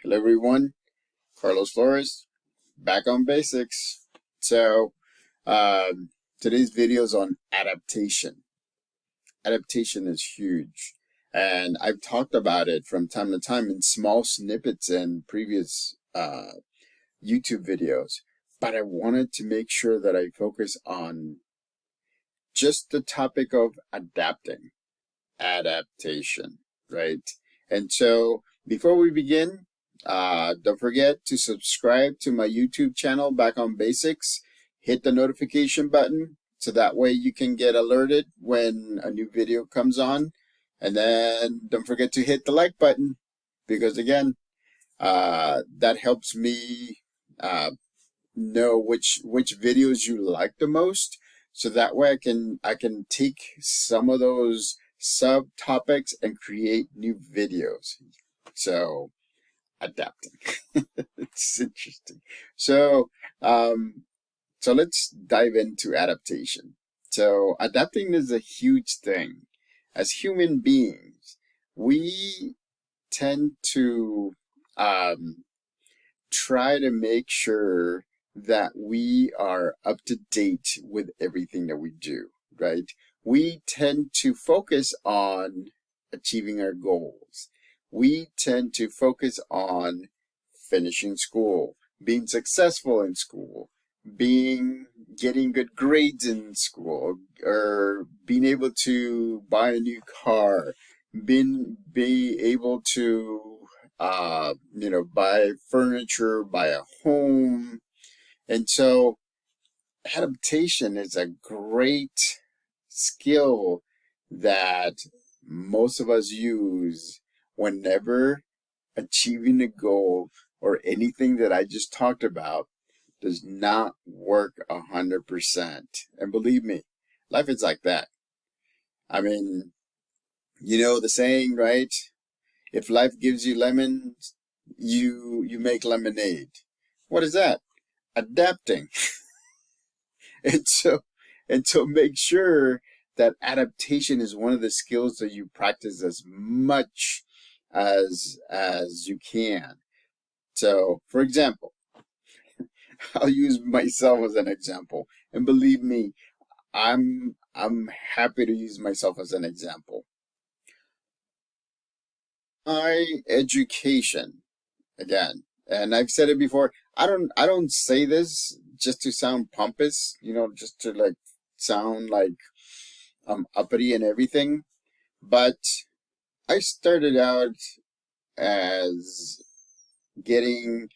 Hello everyone, Carlos Flores, back on basics. So today's video is on adaptation. Adaptation is huge, and I've talked about it from time to time in small snippets in previous YouTube videos, but I wanted to make sure that I focus on just the topic of adaptation, right? And so before we begin, don't forget to subscribe to my YouTube channel, Back on Basics. Hit the notification button so that way you can get alerted when a new video comes on. And then don't forget to hit the like button because again, that helps me know which videos you like the most. So that way I can take some of those subtopics and create new videos. So adapting. It's interesting. So so let's dive into adaptation. So adapting is a huge thing. As human beings, we tend to try to make sure that we are up to date with everything that we do, right? We tend to focus on achieving our goals. We tend to focus on finishing school, being successful in school, getting good grades in school, or being able to buy a new car, be able to buy furniture, buy a home. And so adaptation is a great skill that most of us use whenever achieving a goal or anything that I just talked about does not work 100%. And believe me, life is like that. I mean, you know the saying, right? If life gives you lemons, you make lemonade. What is that? Adapting. And so make sure that adaptation is one of the skills that you practice as much as you can. So, for example, I'll use myself as an example. And believe me, I'm happy to use myself as an example. My education, again, and I've said it before, I don't say this just to sound pompous, just to like sound like I'm uppity and everything, but I started out as getting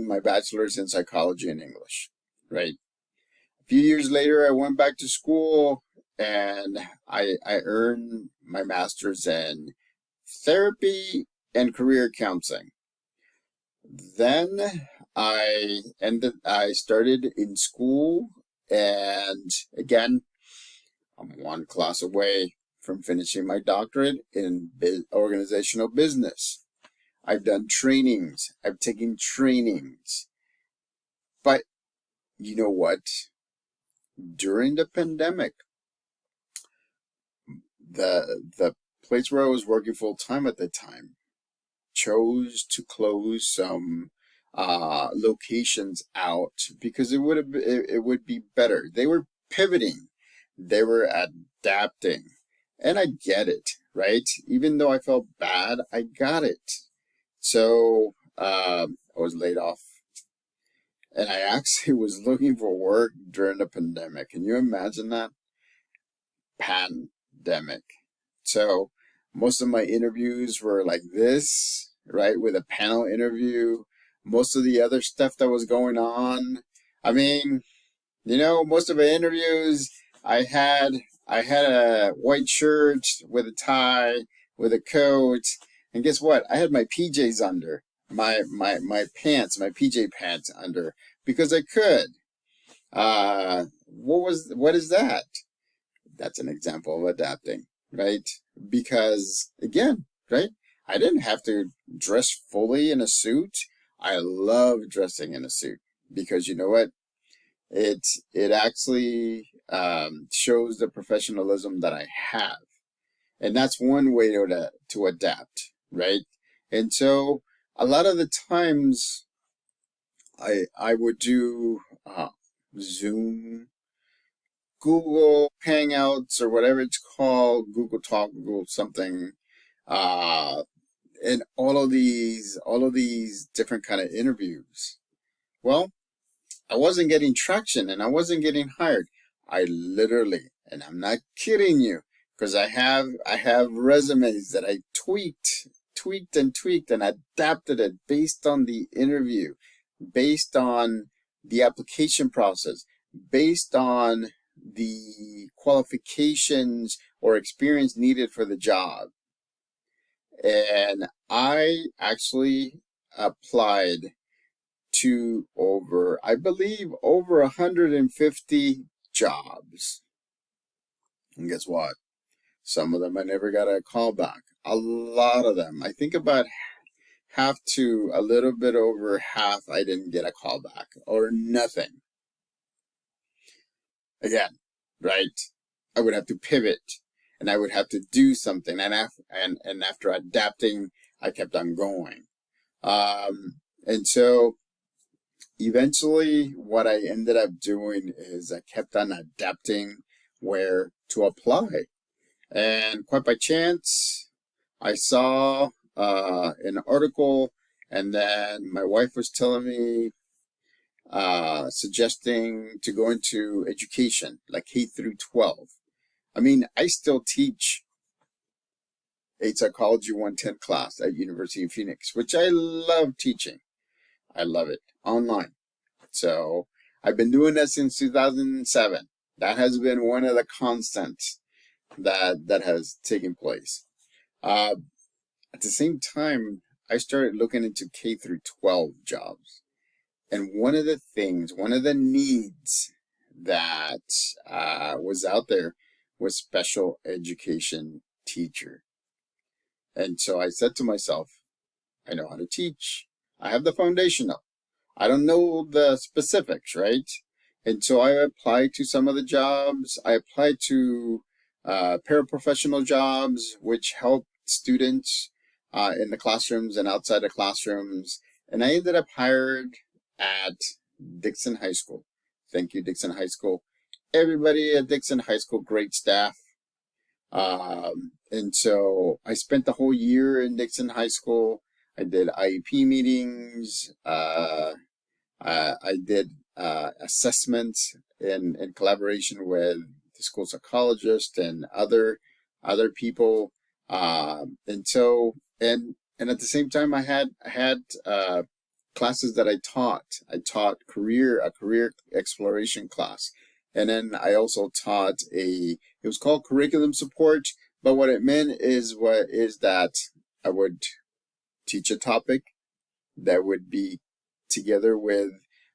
my bachelor's in psychology and English, right? A few years later, I went back to school and I earned my master's in therapy and career counseling. Then I started in school, and again, I'm one class away from finishing my doctorate in organizational business. I've done trainings, I've taken trainings. But you know what? During the pandemic, the place where I was working full time at the time chose to close some locations out because it would be better. They were pivoting, they were adapting, and I get it, right? Even though I felt bad, I got it. So I was laid off, and I actually was looking for work during the pandemic. Can you imagine that? Pandemic. So most of my interviews were like this, right? With a panel interview. Most of the other stuff that was going on. I mean, most of the interviews I had a white shirt with a tie, with a coat, and guess what? I had my PJs under, my pants, my PJ pants under, because I could. What is that? That's an example of adapting, right? Because again, right? I didn't have to dress fully in a suit. I love dressing in a suit because you know what? It actually shows the professionalism that I have, and that's one way to adapt, right? And so a lot of the times I would do Zoom, Google Hangouts, or whatever it's called, Google Talk, Google something, uh, and all of these different kind of interviews. Well, I wasn't getting traction and I wasn't getting hired. I literally, and I'm not kidding you, because I have resumes that I tweaked and adapted it based on the interview, based on the application process, based on the qualifications or experience needed for the job. And I actually applied to I believe, over 150 jobs. And guess what? Some of them I never got a call back. A lot of them, I think about half to a little bit over half, I didn't get a call back or nothing. Again, right? I would have to pivot and I would have to do something. And after adapting, I kept on going. And so eventually what I ended up doing is I kept on adapting where to apply. And quite by chance, I saw an article, and then my wife was telling me, suggesting to go into education, like K through 12. I mean, I still teach a Psychology 110 class at University of Phoenix, which I love teaching. I love it online. So I've been doing that since 2007. That has been one of the constants that has taken place. At the same time, I started looking into K through 12 jobs. And one of the needs that was out there was special education teacher. And so I said to myself, I know how to teach. I have the foundational. I don't know the specifics, right? And so I applied to some of the jobs. I applied to paraprofessional jobs, which help students in the classrooms and outside the classrooms. And I ended up hired at Dixon High School. Thank you, Dixon High School. Everybody at Dixon High School, great staff. And so I spent the whole year in Dixon High School. I did IEP meetings. I did assessments in collaboration with the school psychologist and other people. And so and at the same time, I had classes that I taught. I taught a career exploration class. And then I also taught it was called curriculum support, but what it meant is that I would teach a topic that would be together with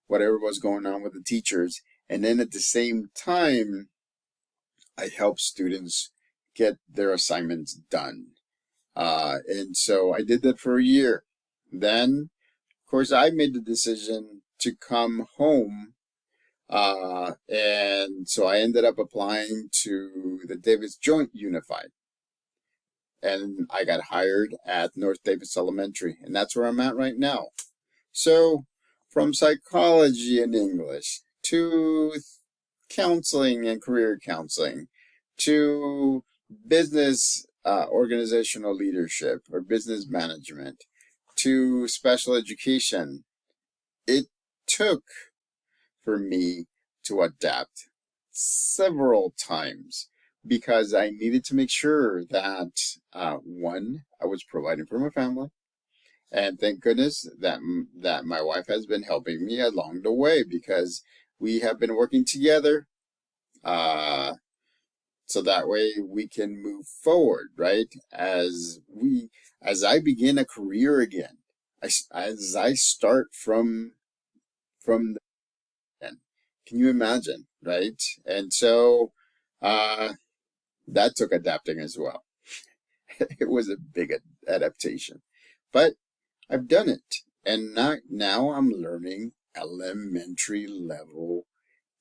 whatever was going on with the teachers. And then at the same time, I help students get their assignments done. And so I did that for a year. Then, of course, I made the decision to come home. And so I ended up applying to the Davis Joint Unified. And I got hired at North Davis Elementary. And that's where I'm at right now. So from psychology and English to counseling and career counseling to business organizational leadership or business management to special education, it took for me to adapt several times because I needed to make sure that one, I was providing for my family, and thank goodness that my wife has been helping me along the way because we have been working together, so that way we can move forward, right? As I begin a career again, as I start from the end. Can you imagine, right? And so that took adapting as well. It was a big adaptation, but I've done it. And now I'm learning elementary level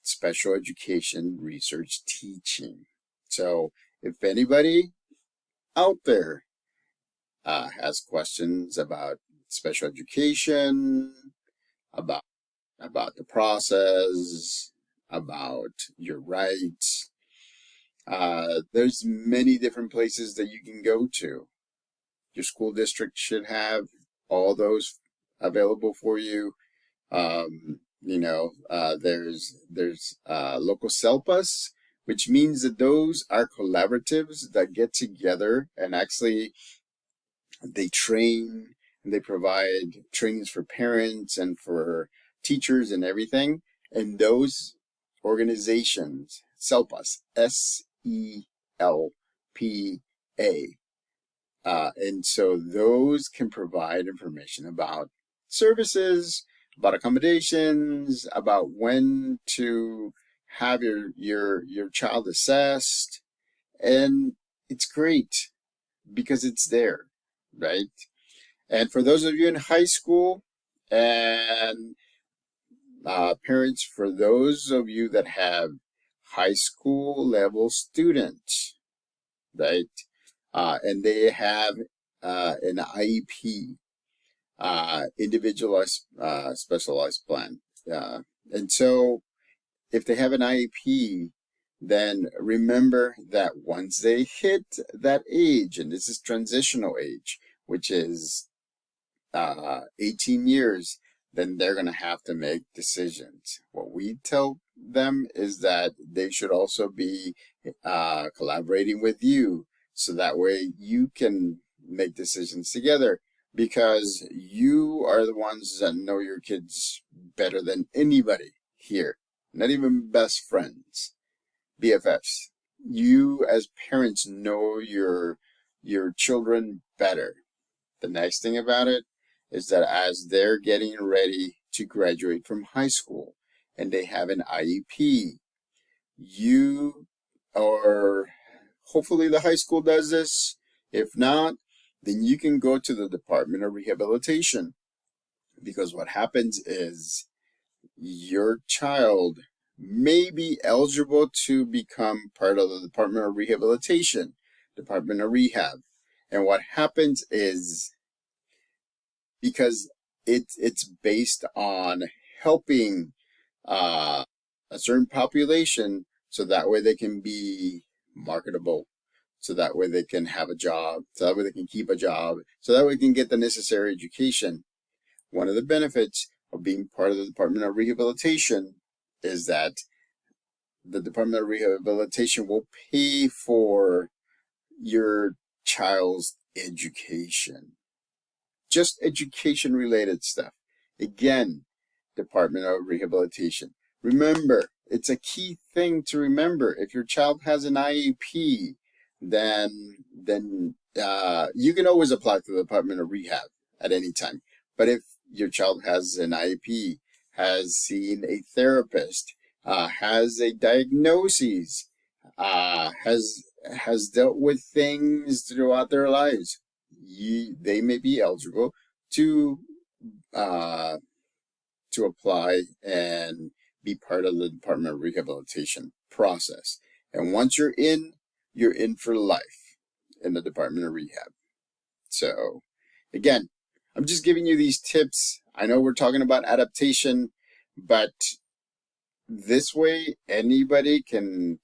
special education research teaching. So if anybody out there has questions about special education, about the process, about your rights. There's many different places that you can go to. Your school district should have all those available for you. There's local SELPAs, which means that those are collaboratives that get together and actually they train and they provide trainings for parents and for teachers and everything. And those organizations, SELPAs, SELPA, and so those can provide information about services, about accommodations, about when to have your child assessed. And it's great because it's there, right? And for those of you in high school and parents, for those of you that have high school level students, right? And they have an IEP, individualized specialized plan. And so if they have an IEP, then remember that once they hit that age, and this is transitional age, which is 18 years, then they're going to have to make decisions. What we tell them is that they should also be collaborating with you, so that way you can make decisions together, because you are the ones that know your kids better than anybody here, not even best friends, BFFs. You as parents know your children better. The nice thing about it is that as they're getting ready to graduate from high school and they have an IEP, you, or hopefully the high school does this. If not, then you can go to the Department of Rehabilitation, because what happens is your child may be eligible to become part of the Department of Rehabilitation, Department of Rehab. And what happens is, because it's based on helping a certain population, so that way they can be marketable, so that way they can have a job, so that way they can keep a job, so that way they can get the necessary education. One of the benefits of being part of the Department of Rehabilitation is that the Department of Rehabilitation will pay for your child's education. Just education related stuff. Again, Department of Rehabilitation. Remember, it's a key thing to remember. If your child has an IEP, then you can always apply to the Department of Rehab at any time. But if your child has an IEP, has seen a therapist, has a diagnosis, has dealt with things throughout their lives, they may be eligible to apply and be part of the Department of Rehabilitation process. And once you're in for life in the Department of Rehab. So again, I'm just giving you these tips. I know we're talking about adaptation, but this way anybody can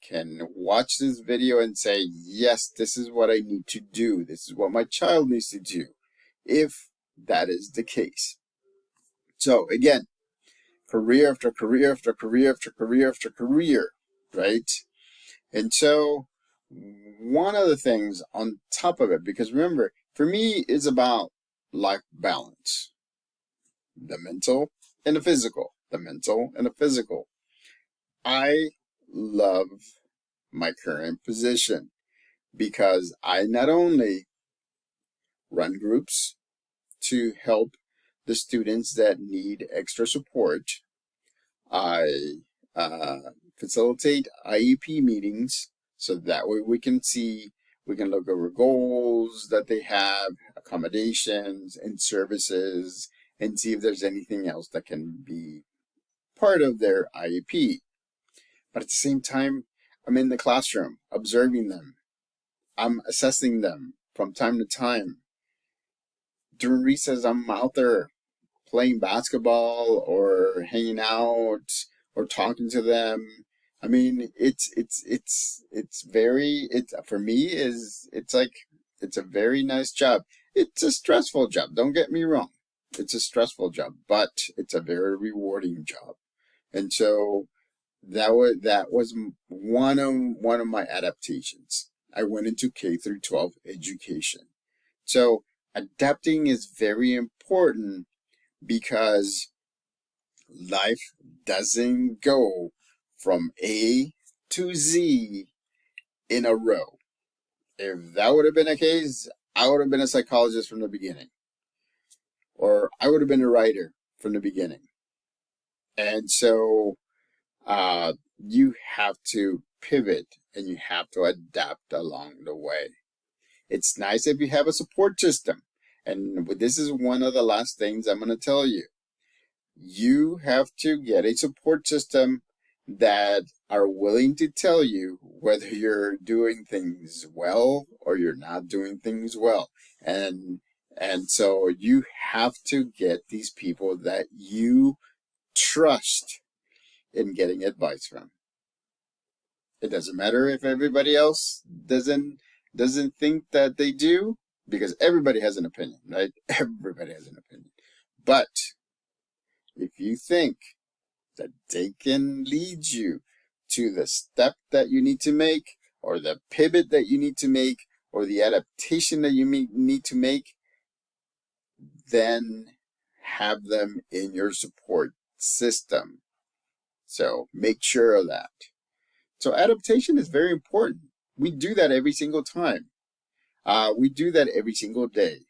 watch this video and say, yes, this is what I need to do. This is what my child needs to do, if that is the case. So again, career after career after career after career after career, right? And so one of the things on top of it, because remember, for me, it's about life balance. The mental and the physical. The mental and the physical. I love my current position because I not only run groups to help the students that need extra support, I facilitate IEP meetings, so that way we can look over goals that they have, accommodations and services, and see if there's anything else that can be part of their IEP. But at the same time, I'm in the classroom observing them. I'm assessing them from time to time. during recess, I'm out there playing basketball or hanging out or talking to them. I mean, it's very, it's for me is it's like it's a very nice job. It's a stressful job. Don't get me wrong. It's a stressful job, but it's a very rewarding job. And so that was one of my adaptations. I went into K through 12 education. So adapting is very important because life doesn't go from A to Z in a row. If that would have been the case, I would have been a psychologist from the beginning, or I would have been a writer from the beginning. And so you have to pivot and you have to adapt along the way. It's nice if you have a support system. And this is one of the last things I'm going to tell you. You have to get a support system that are willing to tell you whether you're doing things well or you're not doing things well. And so you have to get these people that you trust in getting advice from. It doesn't matter if everybody else doesn't think that they do, because everybody has an opinion, right? Everybody has an opinion. But if you think that they can lead you to the step that you need to make, or the pivot that you need to make, or the adaptation that you need to make, then have them in your support system. So make sure of that. So adaptation is very important. We do that every single time. We do that every single day.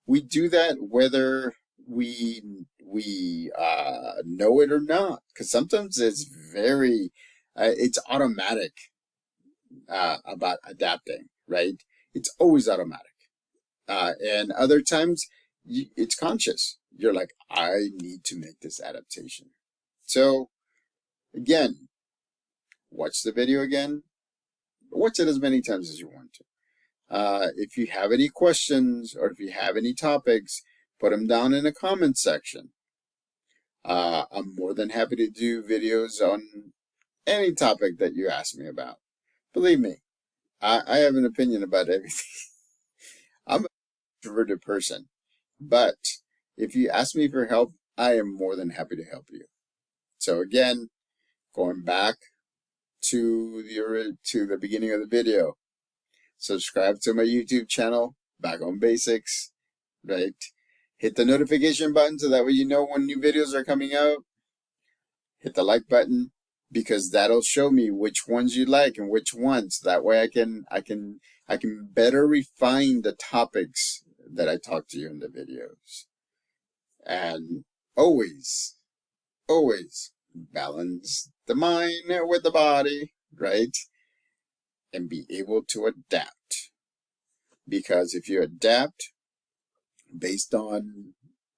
We do that whether we know it or not, because sometimes it's automatic about adapting, right? It's always automatic. And other times it's conscious. You're like, I need to make this adaptation. So again, watch the video again. Watch it as many times as you want to. If you have any questions or if you have any topics, put them down in the comments section. I'm more than happy to do videos on any topic that you ask me about. Believe me, I have an opinion about everything. I'm an introverted person, but if you ask me for help, I am more than happy to help you. So again, going back to the beginning of the video, subscribe to my YouTube channel, Back on Basics, right? Hit the notification button so that way you know when new videos are coming out. Hit the like button, because that'll show me which ones you like and which ones. That way I can better refine the topics that I talk to you in the videos. And always balance the mind with the body, right? And be able to adapt. Because if you adapt based on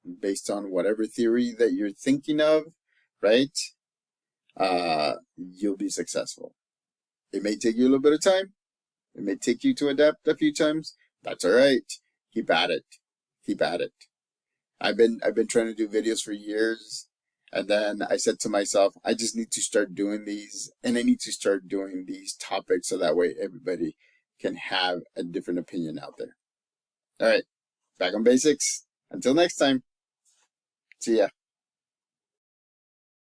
whatever theory that you're thinking of, right? You'll be successful. It may take you a little bit of time. It may take you to adapt a few times. That's all right. Keep at it. Keep at it. I've been trying to do videos for years, and then I said to myself, I just need to start doing these, and I need to start doing these topics so that way everybody can have a different opinion out there. All right. Back on basics. Until next time. See ya.